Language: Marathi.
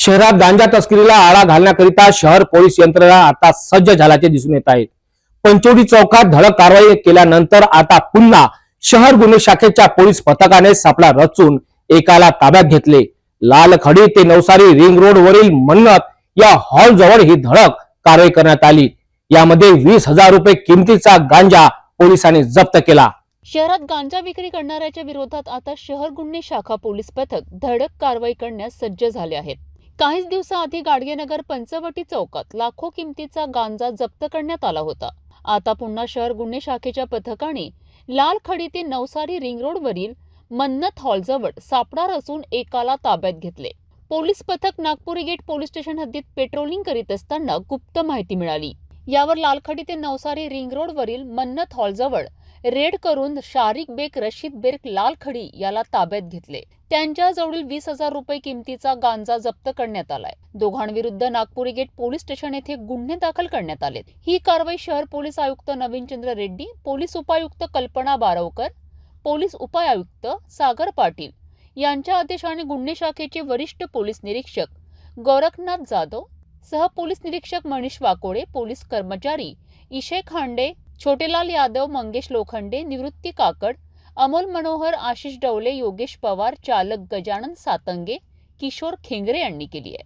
शहरात गांजा तस्करीला आळा घालण्याकरिता शहर पोलीस यंत्रणा आता सज्ज झाल्याचे दिसून येत आहे। पंचवटी चौकात धडक कारवाई केल्यानंतर आता पुन्हा शहर गुन्हे शाखेच्या पोलीस पथकाने सापळा रचून एकाला ताब्यात घेतले। लालखडी ते नवसारी रिंग रोड वरील मन्नत या हॉल जवळ ही धडक कारवाई करण्यात आली। यामध्ये 20,000 रुपये किमतीचा गांजा पोलिसांनी जप्त केला। शहरात गांजा विक्री करणाऱ्याच्या विरोधात आता शहर गुन्हे शाखा पोलीस पथक धडक कारवाई करण्यास सज्ज झाले आहेत। काहीच दिवसाआधी गाडगेनगर पंचवटी चौकात लाखो किमतीचा गांजा जप्त करण्यात आला होता। आता पुन्हा शहर गुन्हे शाखेच्या पथकाने लालखडी ते नवसारी रिंग रोड वरील मन्नत हॉल जवळ सापळा रचून एकाला ताब्यात घेतले। पोलीस पथक नागपुरी गेट पोलीस स्टेशन हद्दीत पेट्रोलिंग करीत असताना गुप्त माहिती मिळाली। यावर लालखडी ते नवसारी रिंग रोड वरील मन्नत हॉल जवळ रेड करून शारिक बेग रशीद बेग लालखडी याला ताब्यात घेतले। त्यांच्याजवळील 20,000 रुपये किमतीचा गांजा जप्त करण्यात आलाय। दोघांविरुद्ध नागपुरी गेट पोलीस स्टेशन येथे गुन्हे दाखल करण्यात आले। ही कारवाई शहर पोलीस आयुक्त नवीनचंद्र रेड्डी, पोलीस उपायुक्त कल्पना बारवकर, पोलीस उपायुक्त सागर पाटील यांच्या आदेशाने गुन्हे शाखेचे वरिष्ठ पोलीस निरीक्षक गोरखनाथ जाधव, सह पोलीस निरीक्षक मनीष वाकोडे, पोलीस कर्मचारी ईशे खांडे, छोटेलाल यादव, मंगेश लोखंडे, निवृत्ती काकड, अमोल मनोहर, आशिष डवले, योगेश पवार, चालक गजानन सातंगे, किशोर खेंगरे यांनी केली आहे।